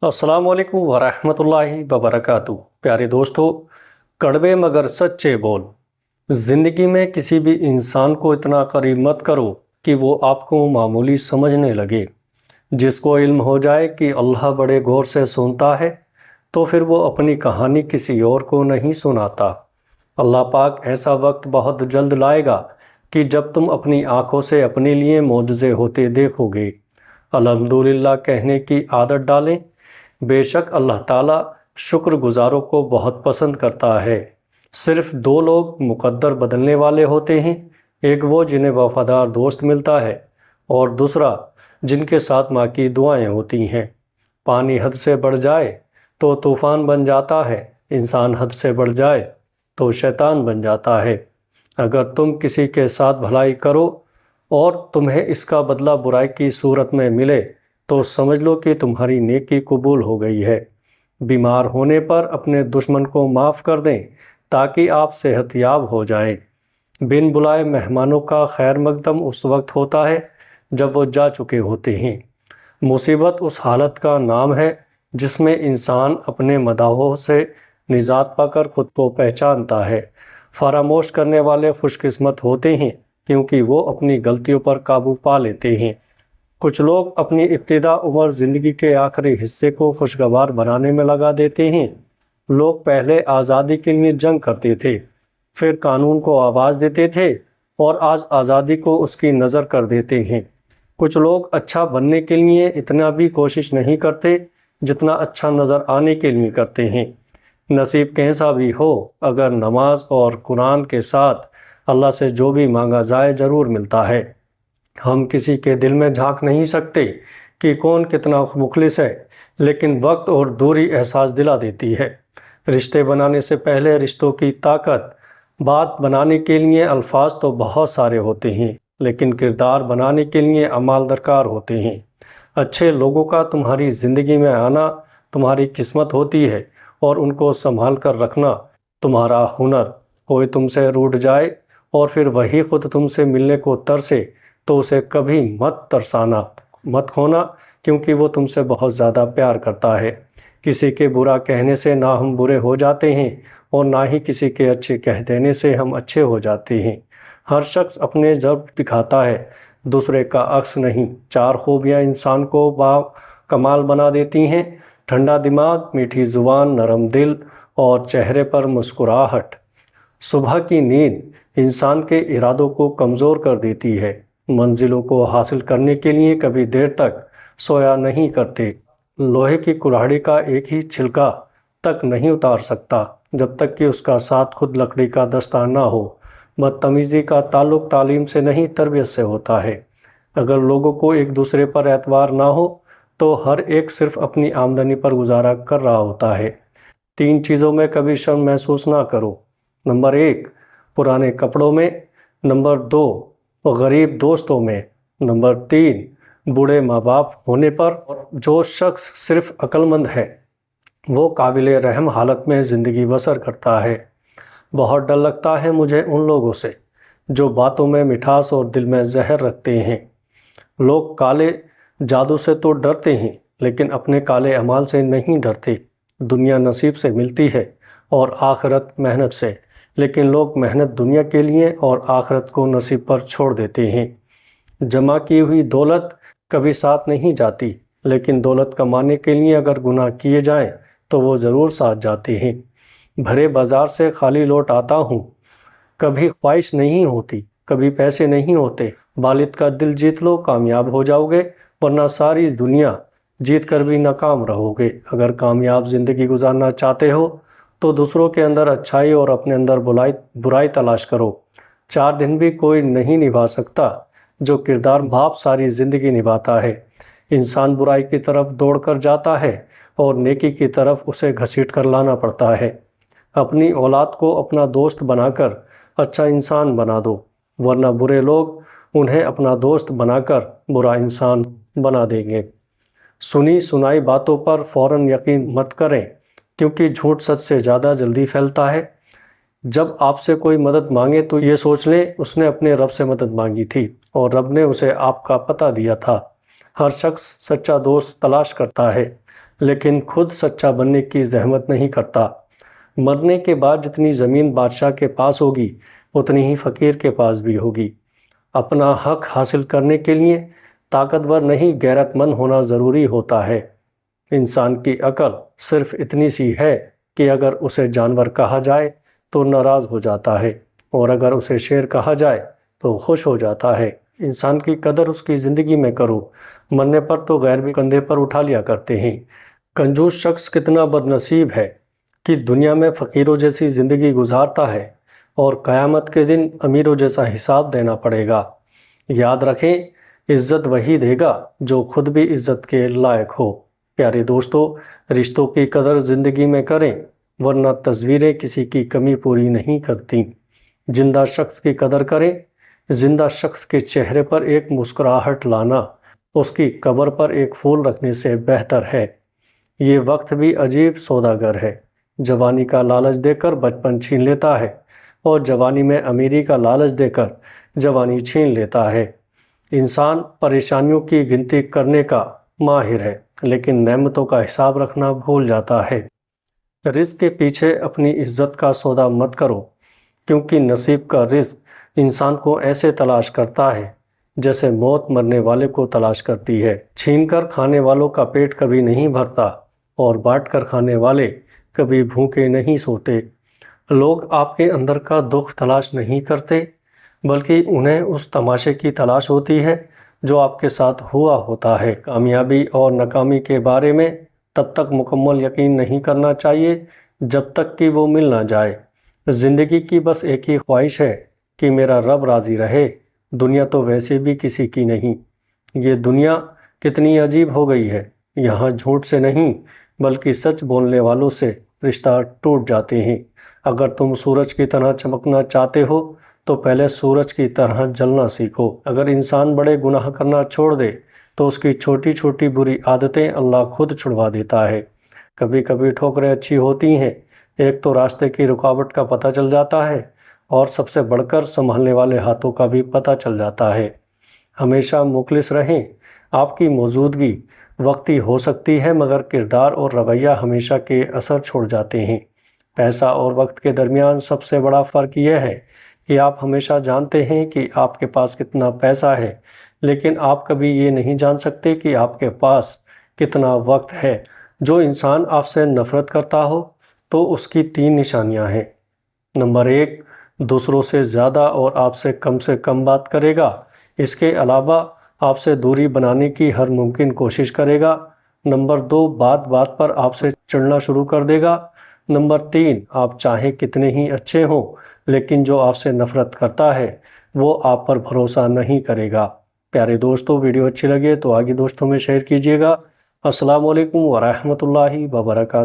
السلام علیکم ورحمۃ اللہ وبرکاتہ۔ پیارے دوستو، کڑوے مگر سچے بول۔ زندگی میں کسی بھی انسان کو اتنا قریب مت کرو کہ وہ آپ کو معمولی سمجھنے لگے۔ جس کو علم ہو جائے کہ اللہ بڑے غور سے سنتا ہے تو پھر وہ اپنی کہانی کسی اور کو نہیں سناتا۔ اللہ پاک ایسا وقت بہت جلد لائے گا کہ جب تم اپنی آنکھوں سے اپنے لیے معجزے ہوتے دیکھو گے۔ الحمدللہ کہنے کی عادت ڈالیں۔ بے شک اللہ تعالیٰ شکر گزاروں کو بہت پسند کرتا ہے۔ صرف دو لوگ مقدر بدلنے والے ہوتے ہیں، ایک وہ جنہیں وفادار دوست ملتا ہے اور دوسرا جن کے ساتھ ماں کی دعائیں ہوتی ہیں۔ پانی حد سے بڑھ جائے تو طوفان بن جاتا ہے، انسان حد سے بڑھ جائے تو شیطان بن جاتا ہے۔ اگر تم کسی کے ساتھ بھلائی کرو اور تمہیں اس کا بدلہ برائی کی صورت میں ملے تو سمجھ لو کہ تمہاری نیکی قبول ہو گئی ہے۔ بیمار ہونے پر اپنے دشمن کو معاف کر دیں تاکہ آپ صحت یاب ہو جائیں۔ بن بلائے مہمانوں کا خیر مقدم اس وقت ہوتا ہے جب وہ جا چکے ہوتے ہیں۔ مصیبت اس حالت کا نام ہے جس میں انسان اپنے مداحوں سے نجات پا کر خود کو پہچانتا ہے۔ فراموش کرنے والے خوش قسمت ہوتے ہیں کیونکہ وہ اپنی غلطیوں پر قابو پا لیتے ہیں۔ کچھ لوگ اپنی ابتدا عمر زندگی کے آخری حصے کو خوشگوار بنانے میں لگا دیتے ہیں۔ لوگ پہلے آزادی کے لیے جنگ کرتے تھے، پھر قانون کو آواز دیتے تھے اور آج آزادی کو اس کی نظر کر دیتے ہیں۔ کچھ لوگ اچھا بننے کے لیے اتنا بھی کوشش نہیں کرتے جتنا اچھا نظر آنے کے لیے کرتے ہیں۔ نصیب کیسا بھی ہو، اگر نماز اور قرآن کے ساتھ اللہ سے جو بھی مانگا جائے ضرور ملتا ہے۔ ہم کسی کے دل میں جھانک نہیں سکتے کہ کون کتنا مخلص ہے، لیکن وقت اور دوری احساس دلا دیتی ہے۔ رشتے بنانے سے پہلے رشتوں کی طاقت۔ بات بنانے کے لیے الفاظ تو بہت سارے ہوتے ہیں، لیکن کردار بنانے کے لیے اعمال درکار ہوتے ہیں۔ اچھے لوگوں کا تمہاری زندگی میں آنا تمہاری قسمت ہوتی ہے اور ان کو سنبھال کر رکھنا تمہارا ہنر۔ کوئی تم سے روٹھ جائے اور پھر وہی خود تم سے ملنے کو ترسے تو اسے کبھی مت کھونا، کیونکہ وہ تم سے بہت زیادہ پیار کرتا ہے۔ کسی کے برا کہنے سے نہ ہم برے ہو جاتے ہیں اور نہ ہی کسی کے اچھے کہہ دینے سے ہم اچھے ہو جاتے ہیں۔ ہر شخص اپنے ضرب دکھاتا ہے، دوسرے کا عکس نہیں۔ چار خوبیاں انسان کو با کمال بنا دیتی ہیں: ٹھنڈا دماغ، میٹھی زبان، نرم دل اور چہرے پر مسکراہٹ۔ صبح کی نیند انسان کے ارادوں کو کمزور کر دیتی ہے۔ منزلوں کو حاصل کرنے کے لیے کبھی دیر تک سویا نہیں کرتے۔ لوہے کی کلاڑی کا ایک ہی چھلکا تک نہیں اتار سکتا جب تک کہ اس کا ساتھ خود لکڑی کا دستہ نہ ہو۔ بدتمیزی کا تعلق تعلیم سے نہیں تربیت سے ہوتا ہے۔ اگر لوگوں کو ایک دوسرے پر اعتبار نہ ہو تو ہر ایک صرف اپنی آمدنی پر گزارا کر رہا ہوتا ہے۔ 3 چیزوں میں کبھی شرم محسوس نہ کرو۔ نمبر 1، پرانے کپڑوں میں۔ نمبر 2، غریب دوستوں میں۔ نمبر 3، بوڑھے ماں باپ ہونے پر۔ جو شخص صرف عقل مند ہے وہ قابل رحم حالت میں زندگی بسر کرتا ہے۔ بہت ڈر لگتا ہے مجھے ان لوگوں سے جو باتوں میں مٹھاس اور دل میں زہر رکھتے ہیں۔ لوگ کالے جادو سے تو ڈرتے ہیں لیکن اپنے کالے اعمال سے نہیں ڈرتے۔ دنیا نصیب سے ملتی ہے اور آخرت محنت سے، لیکن لوگ محنت دنیا کے لیے اور آخرت کو نصیب پر چھوڑ دیتے ہیں۔ جمع کی ہوئی دولت کبھی ساتھ نہیں جاتی، لیکن دولت کمانے کے لیے اگر گناہ کیے جائیں تو وہ ضرور ساتھ جاتے ہیں۔ بھرے بازار سے خالی لوٹ آتا ہوں، کبھی خواہش نہیں ہوتی، کبھی پیسے نہیں ہوتے۔ والد کا دل جیت لو، کامیاب ہو جاؤ گے، ورنہ ساری دنیا جیت کر بھی ناکام رہو گے۔ اگر کامیاب زندگی گزارنا چاہتے ہو تو دوسروں کے اندر اچھائی اور اپنے اندر برائی تلاش کرو۔ 4 دن بھی کوئی نہیں نبھا سکتا جو کردار باپ ساری زندگی نبھاتا ہے۔ انسان برائی کی طرف دوڑ کر جاتا ہے اور نیکی کی طرف اسے گھسیٹ کر لانا پڑتا ہے۔ اپنی اولاد کو اپنا دوست بنا کر اچھا انسان بنا دو، ورنہ برے لوگ انہیں اپنا دوست بنا کر برا انسان بنا دیں گے۔ سنی سنائی باتوں پر فوراً یقین مت کریں، کیونکہ جھوٹ سچ سے زیادہ جلدی پھیلتا ہے۔ جب آپ سے کوئی مدد مانگے تو یہ سوچ لیں اس نے اپنے رب سے مدد مانگی تھی اور رب نے اسے آپ کا پتہ دیا تھا۔ ہر شخص سچا دوست تلاش کرتا ہے، لیکن خود سچا بننے کی زحمت نہیں کرتا۔ مرنے کے بعد جتنی زمین بادشاہ کے پاس ہوگی اتنی ہی فقیر کے پاس بھی ہوگی۔ اپنا حق حاصل کرنے کے لیے طاقتور نہیں غیرت مند ہونا ضروری ہوتا ہے۔ انسان کی عقل صرف اتنی سی ہے کہ اگر اسے جانور کہا جائے تو ناراض ہو جاتا ہے، اور اگر اسے شیر کہا جائے تو خوش ہو جاتا ہے۔ انسان کی قدر اس کی زندگی میں کرو، مرنے پر تو غیر بھی کندھے پر اٹھا لیا کرتے ہیں۔ کنجوس شخص کتنا بد نصیب ہے کہ دنیا میں فقیروں جیسی زندگی گزارتا ہے اور قیامت کے دن امیروں جیسا حساب دینا پڑے گا۔ یاد رکھیں، عزت وہی دے گا جو خود بھی عزت کے لائق ہو۔ پیارے دوستو، رشتوں کی قدر زندگی میں کریں، ورنہ تصویریں کسی کی کمی پوری نہیں کرتی۔ زندہ شخص کی قدر کریں۔ زندہ شخص کے چہرے پر ایک مسکراہٹ لانا اس کی قبر پر ایک پھول رکھنے سے بہتر ہے۔ یہ وقت بھی عجیب سوداگر ہے، جوانی کا لالچ دے کر بچپن چھین لیتا ہے اور جوانی میں امیری کا لالچ دے کر جوانی چھین لیتا ہے۔ انسان پریشانیوں کی گنتی کرنے کا ماہر ہے، لیکن نعمتوں کا حساب رکھنا بھول جاتا ہے۔ رزق کے پیچھے اپنی عزت کا سودا مت کرو، کیونکہ نصیب کا رزق انسان کو ایسے تلاش کرتا ہے جیسے موت مرنے والے کو تلاش کرتی ہے۔ چھین کر کھانے والوں کا پیٹ کبھی نہیں بھرتا، اور بانٹ کر کھانے والے کبھی بھوکے نہیں سوتے۔ لوگ آپ کے اندر کا دکھ تلاش نہیں کرتے، بلکہ انہیں اس تماشے کی تلاش ہوتی ہے جو آپ کے ساتھ ہوا ہوتا ہے۔ کامیابی اور ناکامی کے بارے میں تب تک مکمل یقین نہیں کرنا چاہیے جب تک کہ وہ مل نہ جائے۔ زندگی کی بس ایک ہی خواہش ہے کہ میرا رب راضی رہے۔ دنیا تو ویسے بھی کسی کی نہیں۔ یہ دنیا کتنی عجیب ہو گئی ہے، یہاں جھوٹ سے نہیں بلکہ سچ بولنے والوں سے رشتہ ٹوٹ جاتے ہیں۔ اگر تم سورج کی طرح چمکنا چاہتے ہو تو پہلے سورج کی طرح جلنا سیکھو۔ اگر انسان بڑے گناہ کرنا چھوڑ دے تو اس کی چھوٹی چھوٹی بری عادتیں اللہ خود چھڑوا دیتا ہے۔ کبھی کبھی ٹھوکریں اچھی ہوتی ہیں، ایک تو راستے کی رکاوٹ کا پتہ چل جاتا ہے، اور سب سے بڑھ کر سنبھالنے والے ہاتھوں کا بھی پتہ چل جاتا ہے۔ ہمیشہ مخلص رہیں۔ آپ کی موجودگی وقتی ہو سکتی ہے، مگر کردار اور رویہ ہمیشہ کے اثر چھوڑ جاتے ہیں۔ پیسہ اور وقت کے درمیان سب سے بڑا فرق یہ ہے کہ آپ ہمیشہ جانتے ہیں کہ آپ کے پاس کتنا پیسہ ہے، لیکن آپ کبھی یہ نہیں جان سکتے کہ آپ کے پاس کتنا وقت ہے۔ جو انسان آپ سے نفرت کرتا ہو تو اس کی 3 نشانیاں ہیں۔ نمبر 1، دوسروں سے زیادہ اور آپ سے کم بات کرے گا۔ اس کے علاوہ آپ سے دوری بنانے کی ہر ممکن کوشش کرے گا۔ نمبر 2، بات بات پر آپ سے چڑھنا شروع کر دے گا۔ نمبر 3، آپ چاہے کتنے ہی اچھے ہوں، لیکن جو آپ سے نفرت کرتا ہے وہ آپ پر بھروسہ نہیں کرے گا۔ پیارے دوستو، ویڈیو اچھی لگے تو آگے دوستوں میں شیئر کیجیے گا۔ السلام علیکم ورحمۃ اللہ وبرکاتہ۔